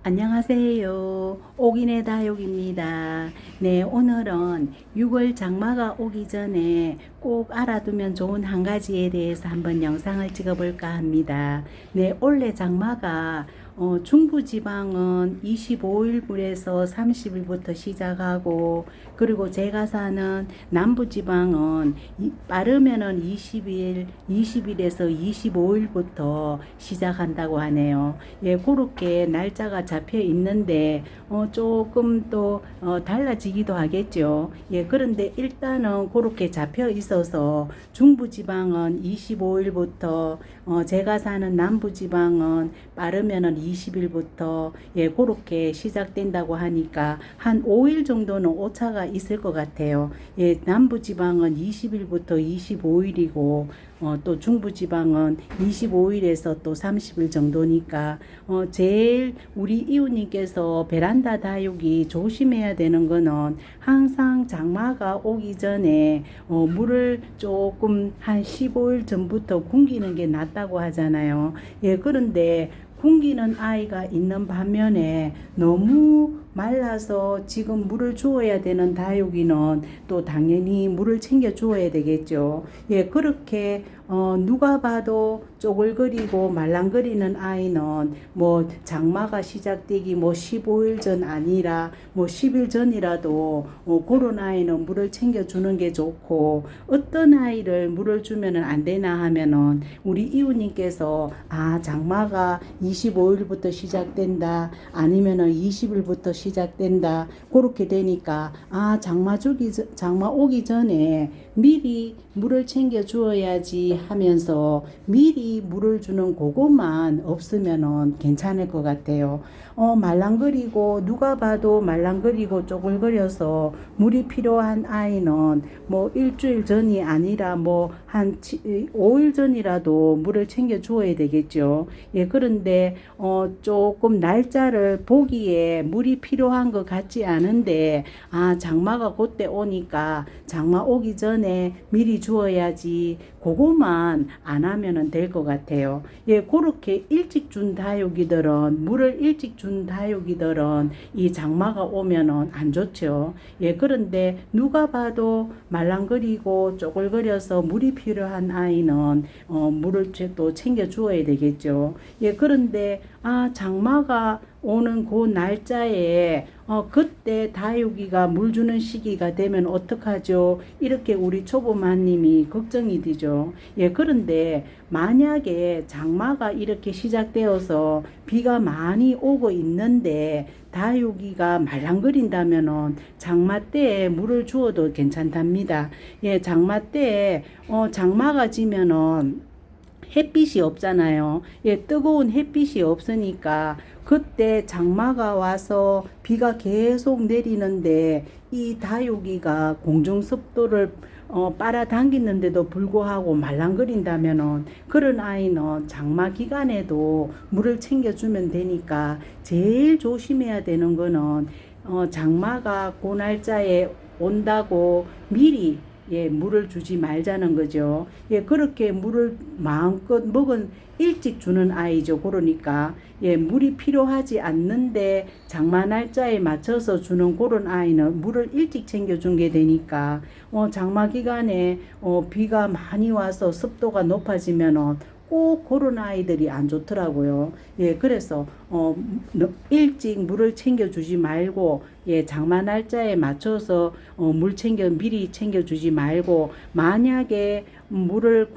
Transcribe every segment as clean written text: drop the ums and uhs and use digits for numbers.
안녕하세요. 옥인의 다육입니다. 네, 오늘은 6월 장마가 오기 전에 꼭 알아두면 좋은 한 가지에 대해서 한번 영상을 찍어볼까 합니다. 네, 올해 장마가 중부지방은 25일부에서 30일부터 시작하고, 그리고 제가 사는 남부지방은 빠르면은 20일에서 25일부터 시작한다고 하네요. 예, 그렇게 날짜가 잡혀 있는데 조금 또 달라지기도 하겠죠. 예, 그런데 일단은 그렇게 잡혀 있어서 중부지방은 25일부터 제가 사는 남부지방은 빠르면은 20일부터 예, 그렇게 시작된다고 하니까 한 5일 정도는 오차가 있을 것 같아요. 예, 남부지방은 20일부터 25일이고 또 중부지방은 25일에서 또 30일 정도니까 제일 우리 이웃님께서 베란다 다육이 조심해야 되는 거는 항상 장마가 오기 전에 물을 조금 한 15일 전부터 굶기는 게 낫다고 하잖아요. 예, 그런데 굶기는 아이가 있는 반면에 너무 말라서 지금 물을 주어야 되는 다육이는 또 당연히 물을 챙겨 주어야 되겠죠. 예, 그렇게 누가 봐도 쪼글거리고 말랑거리는 아이는 뭐 장마가 시작되기 뭐 15일 전 아니라 뭐 10일 전이라도 그런 아이는 물을 챙겨 주는 게 좋고, 어떤 아이를 물을 주면은 안 되나 하면은 우리 이웃님께서 장마가 25일부터 시작된다, 아니면은 20일부터 시작된다, 그렇게 되니까 장마 오기 전에 미리 물을 챙겨 주어야지 하면서 미리 물을 주는 그것만 없으면은 괜찮을 것 같아요. 말랑거리고 누가 봐도 말랑거리고 쪼글거려서 물이 필요한 아이는 뭐 일주일 전이 아니라 뭐 한 5일 전이라도 물을 챙겨 주어야 되겠죠. 예, 그런데 조금 날짜를 보기에 물이 필요한 것 같지 않은데 장마가 그때 오니까 장마 오기 전에 미리 주어야지, 그것만 안 하면은 될 것 같아요. 예, 그렇게 일찍 준 다육이들은 물을 일찍 준 다육이들은 이 장마가 오면은 안 좋죠. 예, 그런데 누가 봐도 말랑거리고 쪼글거려서 물이 필요한 아이는 물을 또 챙겨 주어야 되겠죠. 예, 그런데 장마가 오는 그 날짜에 그때 다육이가 물 주는 시기가 되면 어떡하죠? 이렇게 우리 초보마님이 걱정이 되죠. 예, 그런데 만약에 장마가 이렇게 시작되어서 비가 많이 오고 있는데 다육이가 말랑거린다면은 장마 때에 물을 주어도 괜찮답니다. 예, 장마 때에 장마가 지면은 햇빛이 없잖아요. 예, 뜨거운 햇빛이 없으니까 그때 장마가 와서 비가 계속 내리는데 이 다육이가 공중 습도를 빨아당기는데도 불구하고 말랑거린다면은 그런 아이는 장마 기간에도 물을 챙겨주면 되니까 제일 조심해야 되는 거는 장마가 그 날짜에 온다고 미리 예, 물을 주지 말자는 거죠. 예, 그렇게 물을 마음껏 먹은 일찍 주는 아이죠. 그러니까 예, 물이 필요하지 않는데 장마 날짜에 맞춰서 주는 그런 아이는 물을 일찍 챙겨준 게 되니까 장마 기간에 비가 많이 와서 습도가 높아지면은 꼭 그런 아이들이 안 좋더라고요. 예, 그래서 일찍 물을 챙겨주지 말고 예, 장마 날짜에 맞춰서 미리 챙겨주지 말고, 만약에 물을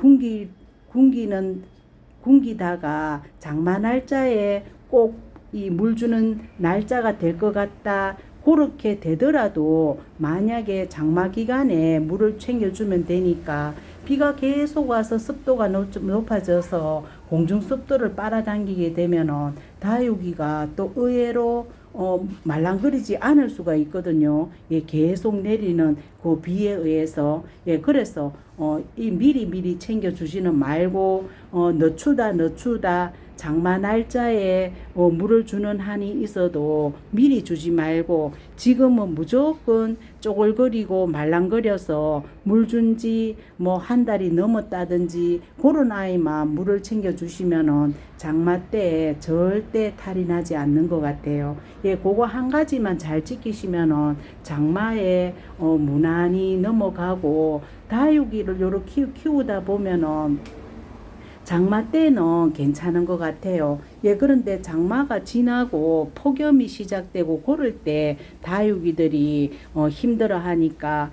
굶기다가 장마 날짜에 꼭 이 물 주는 날짜가 될 것 같다, 그렇게 되더라도 만약에 장마 기간에 물을 챙겨주면 되니까, 비가 계속 와서 습도가 높아져서 공중 습도를 빨아당기게 되면은 다육이가 또 의외로 말랑거리지 않을 수가 있거든요. 예, 계속 내리는 그 비에 의해서 예 그래서 이 미리 챙겨주지는 말고 늦추다 장마 날짜에 물을 주는 한이 있어도 미리 주지 말고 지금은 무조건 쪼글거리고 말랑거려서 물 준지 뭐 한 달이 넘었다든지 그런 아이만 물을 챙겨주시면은 장마 때에 절대 탈이 나지 않는 것 같아요. 예, 그거 한 가지만 잘 지키시면은 장마에 무난히 넘어가고 다육이를 요렇게 키우다 보면은 장마 때는 괜찮은 것 같아요. 예, 그런데 장마가 지나고 폭염이 시작되고 그럴 때 다육이들이 힘들어 하니까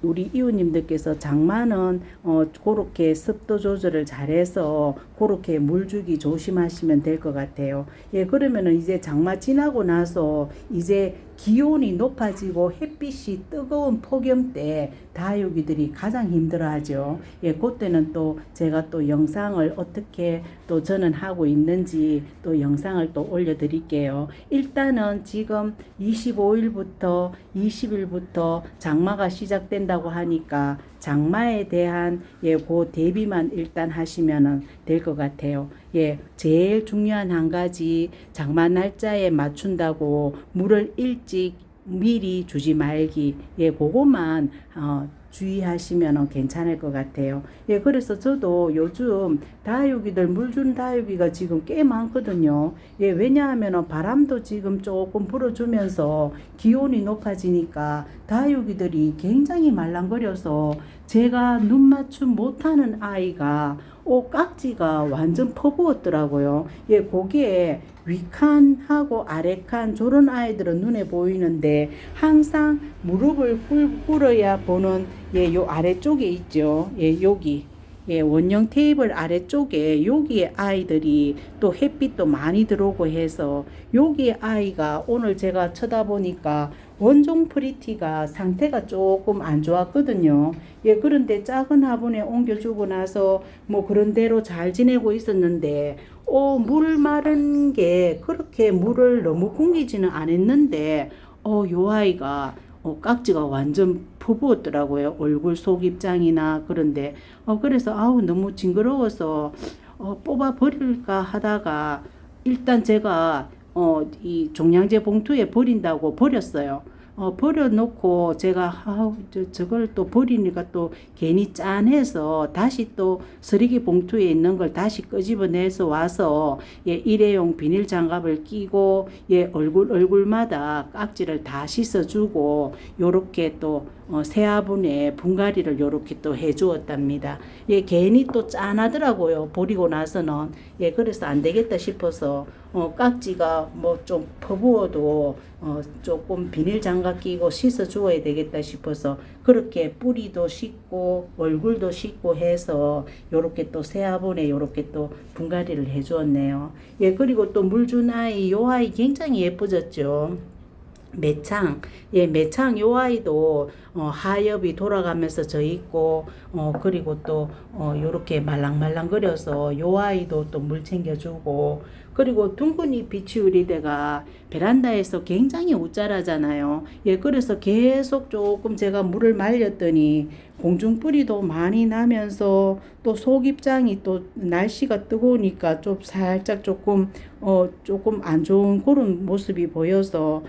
우리 이웃님들께서 장마는 그렇게 습도 조절을 잘해서 그렇게 물 주기 조심하시면 될 것 같아요. 예, 그러면은 이제 장마 지나고 나서 이제 기온이 높아지고 햇빛이 뜨거운 폭염 때 다육이들이 가장 힘들어하죠. 예, 그때는 또 제가 또 영상을 어떻게 또 저는 하고 있는지 또 영상을 또 올려드릴게요. 일단은 지금 25일부터 20일부터 장마가 시작된다고 하니까 장마에 대한 그 대비만 일단 하시면은 될 것 같아요. 예, 제일 중요한 한 가지 장마 날짜에 맞춘다고 물을 일찍 미리 주지 말기. 예, 그것만 주의하시면 괜찮을 것 같아요. 예, 그래서 저도 요즘 다육이들 물 준 다육이가 지금 꽤 많거든요. 예, 왜냐하면 바람도 지금 조금 불어주면서 기온이 높아지니까 다육이들이 굉장히 말랑거려서 제가 눈 맞춤 못하는 아이가 깍지가 완전 퍼부었더라고요. 예, 거기에 위칸하고 아래칸 저런 아이들은 눈에 보이는데 항상 무릎을 꿇어야 보는 예, 요 아래쪽에 있죠. 예, 여기. 예, 원형 테이블 아래쪽에 여기에 아이들이 또 햇빛도 많이 들어오고 해서 여기 아이가 오늘 제가 쳐다보니까 원종 프리티가 상태가 조금 안 좋았거든요. 예, 그런데 작은 화분에 옮겨주고 나서 뭐 그런 대로 잘 지내고 있었는데 물 마른 게 그렇게 물을 너무 굶기지는 않았는데 요 아이가 깍지가 완전 퍼부었더라고요. 얼굴 속 입장이나 그런데 그래서 너무 징그러워서 뽑아 버릴까 하다가 일단 제가 이 종량제 봉투에 버린다고 버렸어요. 버려놓고 제가 저걸 또 버리니까 또 괜히 짠해서 다시 또 쓰레기 봉투에 있는 걸 다시 끄집어내서 와서 예, 일회용 비닐 장갑을 끼고 예, 얼굴마다 깍지를 다 씻어주고 요렇게 또 새화분에 분갈이를 요렇게 또 해주었답니다. 예, 괜히 또 짠하더라고요. 버리고 나서는. 예, 그래서 안 되겠다 싶어서 깍지가 뭐 좀 퍼부어도 조금 비닐 장갑 끼고 씻어 주어야 되겠다 싶어서 그렇게 뿌리도 씻고 얼굴도 씻고 해서 요렇게 또 새화분에 요렇게 또 분갈이를 해 주었네요. 예, 그리고 또 물 준 아이, 요 아이 굉장히 예뻐졌죠. 매창, 예, 매창 요 아이도 하엽이 돌아가면서 져 있고 그리고 또 요렇게 말랑말랑거려서 요 아이도 또 물 챙겨주고 그리고 둥근이 비치우리대가 베란다에서 굉장히 웃자라잖아요. 예, 그래서 계속 조금 제가 물을 말렸더니 공중뿌리도 많이 나면서 또 속입장이 또 날씨가 뜨거우니까 좀 살짝 조금 안 좋은 그런 모습이 보여서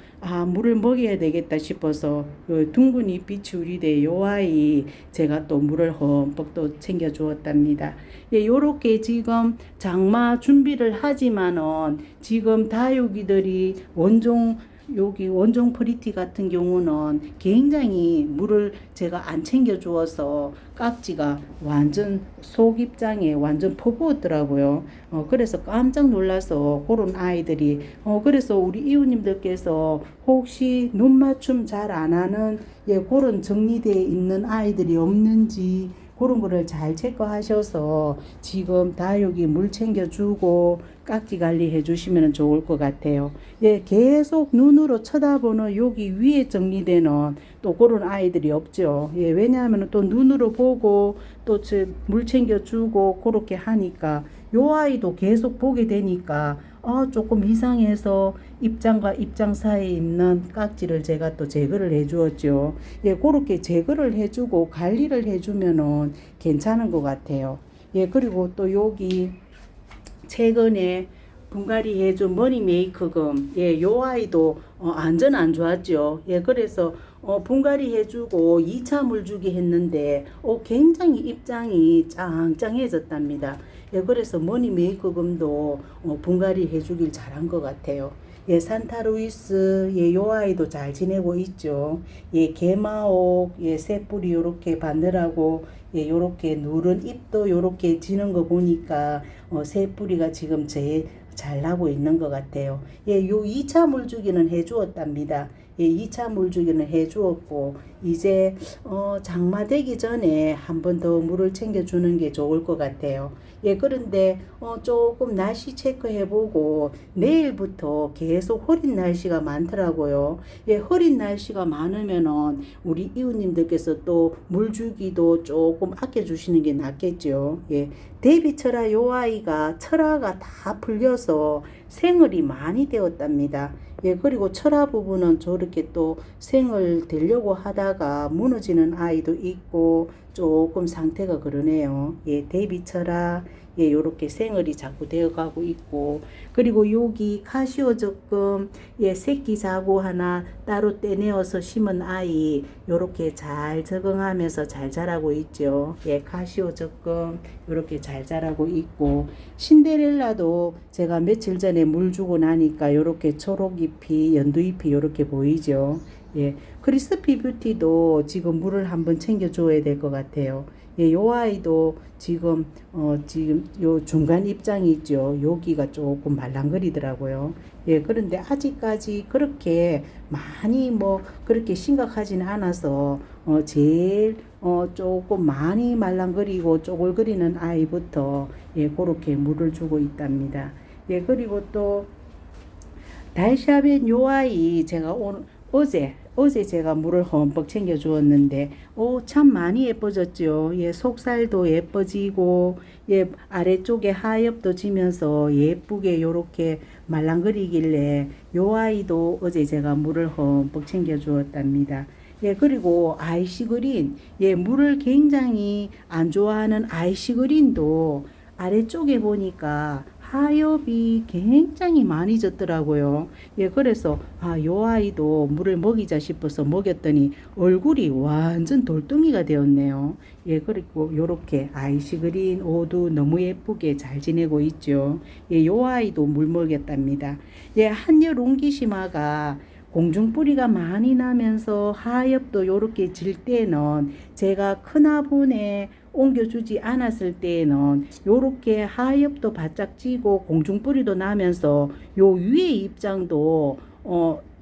물을 먹여야 되겠다 싶어서 둥근이 비치우리대 요 아이 제가 또 물을 흠뻑 또 챙겨 주었답니다. 예, 요렇게 지금 장마 준비를 하지만은 지금 다육이들이 여기 원종 프리티 같은 경우는 굉장히 물을 제가 안 챙겨 주어서 깍지가 완전 속 입장에 완전 퍼부었더라고요. 그래서 깜짝 놀라서 그런 아이들이 그래서 우리 이웃님들께서 혹시 눈 맞춤 잘 안 하는 그런 정리되어 있는 아이들이 없는지 그런 거를 잘 체크하셔서 지금 다육이 물 챙겨주고 깍지 관리해 주시면 좋을 것 같아요. 예, 계속 눈으로 쳐다보는 여기 위에 정리되는 또 그런 아이들이 없죠. 예, 왜냐하면 또 눈으로 보고 또 물 챙겨주고 그렇게 하니까 요 아이도 계속 보게 되니까 조금 이상해서 입장과 입장 사이에 있는 깍지를 제가 또 제거를 해 주었죠. 예, 그렇게 제거를 해주고 관리를 해주면은 괜찮은 것 같아요. 예, 그리고 또 여기 최근에 분갈이 해준 머리 메이크금, 예, 요 아이도 안전 안 좋았죠. 예, 그래서 분갈이 해주고 2차 물주기 했는데 굉장히 입장이 짱짱해졌답니다. 예, 그래서 머리 메이크금도 분갈이 해주길 잘한 것 같아요. 예, 산타루이스, 예, 요 아이도 잘 지내고 있죠. 예, 개마옥, 예, 새뿌리 요렇게 바늘하고, 예, 요렇게 누른 잎도 요렇게 지는 거 보니까, 새뿌리가 지금 제일 잘 나고 있는 것 같아요. 예, 요 2차 물주기는 해 주었답니다. 예, 2차 물주기는 해 주었고, 이제, 장마 되기 전에 한 번 더 물을 챙겨주는 게 좋을 것 같아요. 예, 그런데, 조금 날씨 체크해보고, 내일부터 계속 흐린 날씨가 많더라고요. 예, 흐린 날씨가 많으면은, 우리 이웃님들께서 또 물주기도 조금 아껴주시는 게 낫겠죠. 예, 데뷔철화 요 아이가 철화가 다 풀려서 생얼이 많이 되었답니다. 예, 그리고 철화 부분은 저렇게 또 생을 되려고 하다가 무너지는 아이도 있고 조금 상태가 그러네요. 예, 데뷔철화 예, 요렇게 생얼이 자꾸 되어가고 있고, 그리고 여기 카시오 적금, 예, 새끼 자구 하나 따로 떼내어서 심은 아이, 요렇게 잘 적응하면서 잘 자라고 있죠. 예, 카시오 적금, 요렇게 잘 자라고 있고, 신데렐라도 제가 며칠 전에 물 주고 나니까 요렇게 초록잎이, 연두잎이 요렇게 보이죠. 예, 크리스피 뷰티도 지금 물을 한번 챙겨줘야 될 것 같아요. 예, 요 아이도 지금 요 중간 입장이 있죠. 여기가 조금 말랑거리더라고요. 예, 그런데 아직까지 그렇게 많이 뭐 그렇게 심각하지는 않아서 제일 조금 많이 말랑거리고 쪼글거리는 아이부터 예, 그렇게 물을 주고 있답니다. 예, 그리고 또 달샤벳 요 아이 제가 어제 제가 물을 흠뻑 챙겨 주었는데, 참 많이 예뻐졌죠. 예, 속살도 예뻐지고, 예, 아래쪽에 하엽도 지면서 예쁘게 요렇게 말랑거리길래, 요 아이도 어제 제가 물을 흠뻑 챙겨 주었답니다. 예, 그리고 아이시그린, 예, 물을 굉장히 안 좋아하는 아이시그린도 아래쪽에 보니까 하엽이 굉장히 많이 졌더라고요. 예, 그래서 요 아이도 물을 먹이자 싶어서 먹였더니 얼굴이 완전 돌덩이가 되었네요. 예, 그리고 요렇게 아이시그린 오도 너무 예쁘게 잘 지내고 있죠. 예, 요 아이도 물 먹였답니다. 예, 한여 롱기시마가 공중뿌리가 많이 나면서 하엽도 요렇게 질 때는 제가 큰 화분에 옮겨주지 않았을 때에는 요렇게 하엽도 바짝 찌고 공중뿌리도 나면서 요 위에 입장도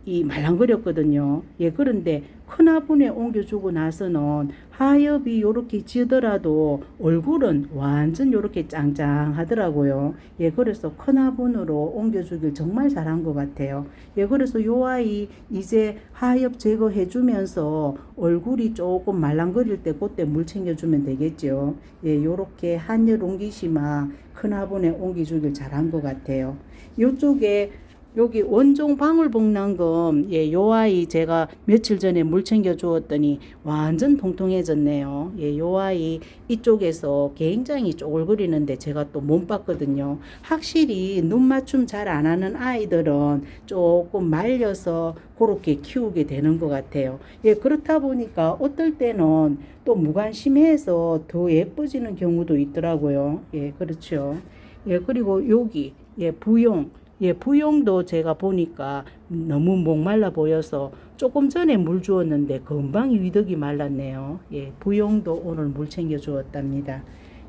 이 말랑거렸거든요. 예, 그런데 큰 화분에 옮겨주고 나서는 하엽이 요렇게 지더라도 얼굴은 완전 요렇게 짱짱하더라고요. 예, 그래서 큰 화분으로 옮겨주길 정말 잘한 것 같아요. 예, 그래서 요 아이 이제 하엽 제거해 주면서 얼굴이 조금 말랑거릴 때 그때 물 챙겨주면 되겠죠. 예, 요렇게 한열 옮기시마 큰 화분에 옮겨주길 잘한 것 같아요. 요쪽에 여기 원종 방울복랑금, 예, 요 아이 제가 며칠 전에 물 챙겨 주었더니 완전 통통해졌네요. 예, 요 아이 이쪽에서 굉장히 쪼글거리는데 제가 또 못 봤거든요. 확실히 눈 맞춤 잘 안 하는 아이들은 조금 말려서 그렇게 키우게 되는 것 같아요. 예, 그렇다 보니까 어떨 때는 또 무관심해서 더 예뻐지는 경우도 있더라고요. 예, 그렇죠. 예, 그리고 여기, 예, 부용. 예, 부용도 제가 보니까 너무 목말라 보여서 조금 전에 물 주었는데 금방 위덕이 말랐네요. 예, 부용도 오늘 물 챙겨 주었답니다.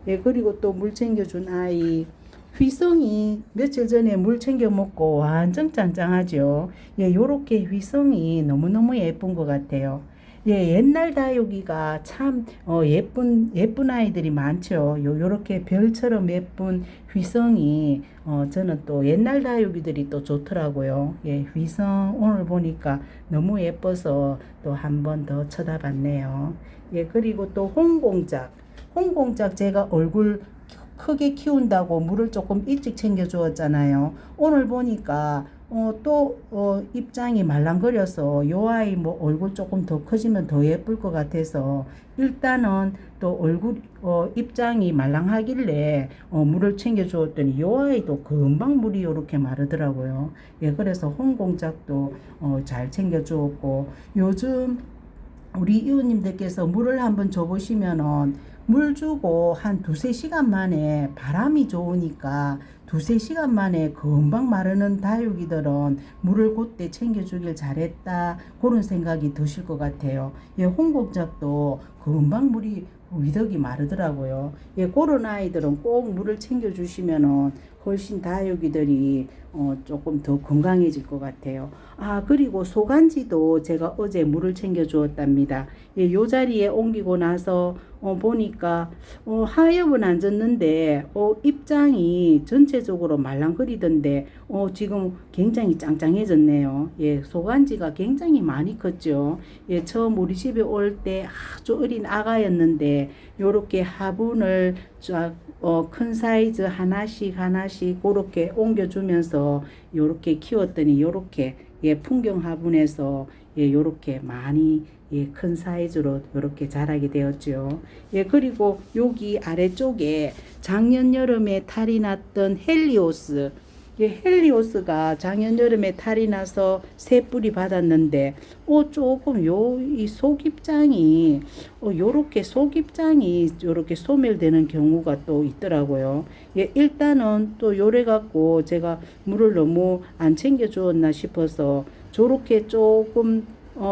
예, 그리고 또 물 챙겨 준 아이 휘성이 며칠 전에 물 챙겨 먹고 완전 짱짱하죠. 예, 요렇게 휘성이 너무너무 예쁜 것 같아요. 예, 옛날 다육이가 참 예쁜 아이들이 많죠. 요렇게 별처럼 예쁜 휘성이 저는 또 옛날 다육이들이 또 좋더라고요. 예, 휘성 오늘 보니까 너무 예뻐서 또 한 번 더 쳐다봤네요. 예, 그리고 또 홍공작 제가 얼굴 크게 키운다고 물을 조금 일찍 챙겨 주었잖아요. 오늘 보니까 입장이 말랑거려서 요 아이 뭐 얼굴 조금 더 커지면 더 예쁠 것 같아서 일단은 또 얼굴 입장이 말랑하길래 물을 챙겨 주었더니 요 아이도 금방 물이 요렇게 마르더라고요. 예, 그래서 홍공작도 잘 챙겨 주었고, 요즘 우리 이웃님들께서 물을 한번 줘보시면은 물 주고 한 두세 시간 만에 바람이 좋으니까 두세 시간 만에 금방 마르는 다육이들은 물을 그때 챙겨주길 잘했다, 그런 생각이 드실 것 같아요. 예, 홍곡작도 금방 물이 위덕이 마르더라고요. 예, 그런 아이들은 꼭 물을 챙겨주시면은 훨씬 다육이들이 조금 더 건강해질 것 같아요. 아, 그리고 소간지도 제가 어제 물을 챙겨 주었답니다. 예, 요 자리에 옮기고 나서 보니까 하엽은 안 졌는데 입장이 전체적으로 말랑거리던데 지금 굉장히 짱짱해졌네요. 예, 소간지가 굉장히 많이 컸죠. 예, 처음 우리 집에 올 때 아주 어린 아가였는데 요렇게 화분을 쫙 큰 사이즈 하나씩 그렇게 옮겨주면서 요렇게 키웠더니 요렇게 예, 풍경 화분에서 예, 요렇게 많이 예, 큰 사이즈로 요렇게 자라게 되었죠. 예, 그리고 여기 아래쪽에 작년 여름에 탈이 났던 헬리오스, 예, 헬리오스가 작년 여름에 탈이 나서 새 뿌리 받았는데 조금 이 속입장이 요렇게 속입장이 요렇게 소멸되는 경우가 또 있더라고요. 예, 일단은 또 요래 갖고 제가 물을 너무 안 챙겨 주었나 싶어서 저렇게 조금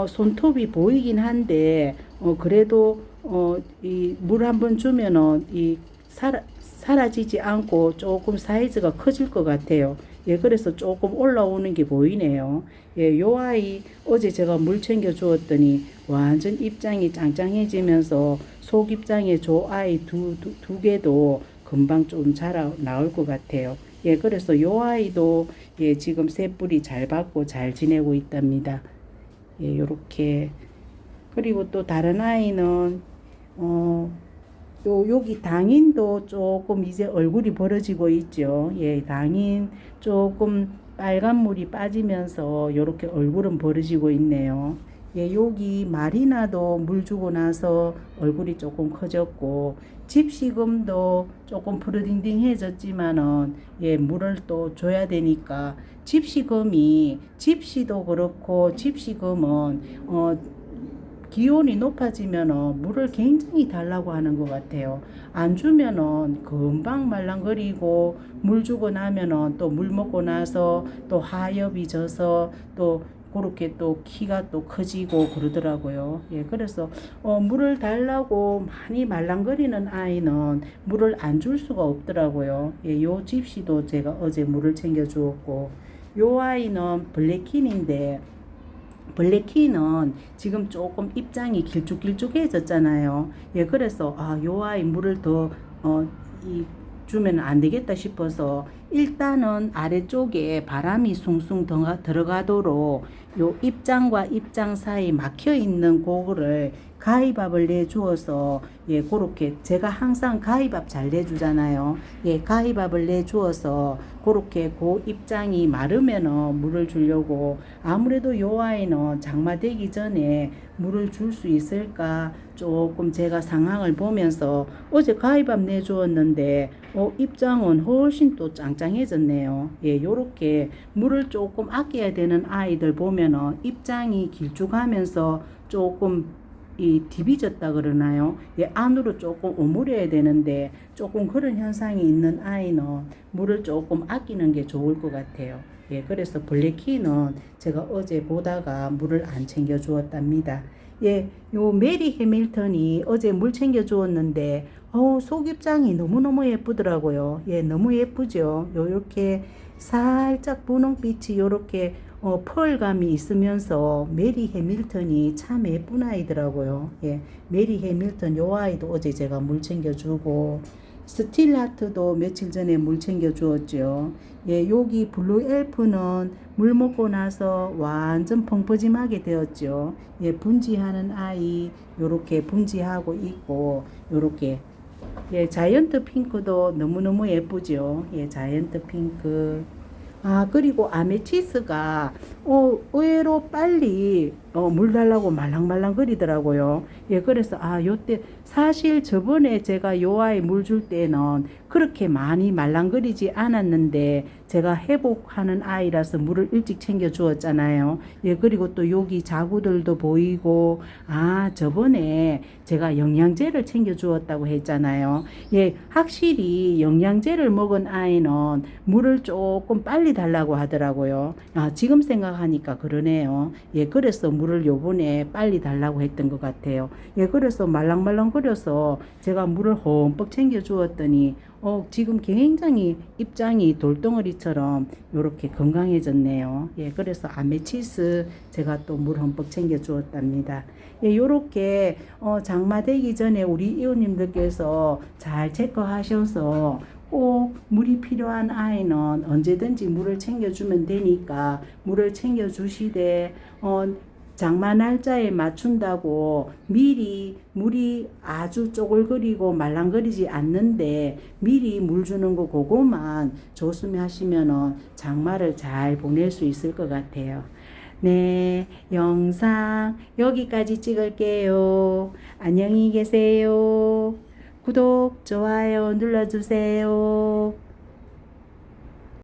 손톱이 보이긴 한데 그래도 이 물 한번 주면은 사라지지 않고 조금 사이즈가 커질 것 같아요. 예, 그래서 조금 올라오는 게 보이네요. 예, 요 아이 어제 제가 물 챙겨 주었더니 완전 입장이 짱짱해지면서 속 입장에 저 아이 두 개도 금방 좀 자라 나올 것 같아요. 예, 그래서 요 아이도 예, 지금 새 뿌리 잘 받고 잘 지내고 있답니다. 예, 요렇게. 그리고 또 다른 아이는 여기 당인도 조금 이제 얼굴이 벌어지고 있죠. 예, 당인 조금 빨간 물이 빠지면서 요렇게 얼굴은 벌어지고 있네요. 예, 여기 마리나도 물 주고 나서 얼굴이 조금 커졌고, 집시금도 조금 푸르딩딩해졌지만은 예, 물을 또 줘야 되니까 집시도 그렇고 집시금은 기온이 높아지면 물을 굉장히 달라고 하는 것 같아요. 안 주면은 금방 말랑거리고, 물 주고 나면은 또 물 먹고 나서 또 하엽이 져서 또 그렇게 또 키가 또 커지고 그러더라고요. 예, 그래서 물을 달라고 많이 말랑거리는 아이는 물을 안 줄 수가 없더라고요. 예, 요 집시도 제가 어제 물을 챙겨 주었고, 요 아이는 블랙킨인데 블랙키는 지금 조금 입장이 길쭉길쭉해졌잖아요. 예, 그래서 요 아이 물을 더 주면 안 되겠다 싶어서 일단은 아래쪽에 바람이 숭숭 들어가도록 요 입장과 입장 사이 막혀 있는 그거를 가위밥을 내주어서 예, 그렇게 제가 항상 가위밥 잘 내주잖아요. 예, 가위밥을 내주어서 그렇게 그 입장이 마르면은 물을 주려고. 아무래도 요 아이는 장마되기 전에 물을 줄 수 있을까 조금 제가 상황을 보면서 어제 가위밥 내주었는데 입장은 훨씬 또 짱짱해졌네요. 예, 요렇게 물을 조금 아껴야 되는 아이들 보면은 입장이 길쭉하면서 조금 디비졌다 그러나요? 예, 안으로 조금 오므려야 되는데 조금 그런 현상이 있는 아이는 물을 조금 아끼는 게 좋을 것 같아요. 예, 그래서 블랙키는 제가 어제 보다가 물을 안 챙겨 주었답니다. 예, 요 메리 해밀턴이 어제 물 챙겨 주었는데 속입장이 너무너무 예쁘더라고요. 예, 너무 예쁘죠. 요렇게 살짝 분홍빛이 요렇게 펄감이 있으면서 메리 해밀턴이 참 예쁜 아이더라고요. 예, 메리 해밀턴 요 아이도 어제 제가 물 챙겨주고, 스틸하트도 며칠 전에 물 챙겨주었죠. 예, 여기 블루 엘프는 물 먹고 나서 완전 펑퍼짐하게 되었죠. 예, 분지하는 아이 요렇게 분지하고 있고, 요렇게 예, 자이언트 핑크도 너무너무 예쁘죠. 예, 자이언트 핑크. 아, 그리고 아메치스가 의외로 빨리 물 달라고 말랑말랑 거리더라고요. 예, 그래서 요때 사실 저번에 제가 요 아이 물 줄 때는 그렇게 많이 말랑거리지 않았는데 제가 회복하는 아이라서 물을 일찍 챙겨 주었잖아요. 예, 그리고 또 여기 자구들도 보이고 저번에 제가 영양제를 챙겨 주었다고 했잖아요. 예, 확실히 영양제를 먹은 아이는 물을 조금 빨리 달라고 하더라고요. 지금 생각하니까 그러네요. 예, 그래서 물을 요번에 빨리 달라고 했던 것 같아요. 예, 그래서 말랑말랑 거려서 제가 물을 흠뻑 챙겨 주었더니 지금 굉장히 입장이 돌덩어리처럼 이렇게 건강해졌네요. 예, 그래서 아메치스 제가 또 물 흠뻑 챙겨 주었답니다. 예, 요렇게 장마되기 전에 우리 이웃님들께서 잘 체크하셔서 꼭 물이 필요한 아이는 언제든지 물을 챙겨주면 되니까 물을 챙겨주시되 장마 날짜에 맞춘다고 미리 물이 아주 쪼글거리고 말랑거리지 않는데 미리 물 주는 거 그거만 조심하시면은 장마를 잘 보낼 수 있을 것 같아요. 네, 영상 여기까지 찍을게요. 안녕히 계세요. 구독, 좋아요 눌러주세요.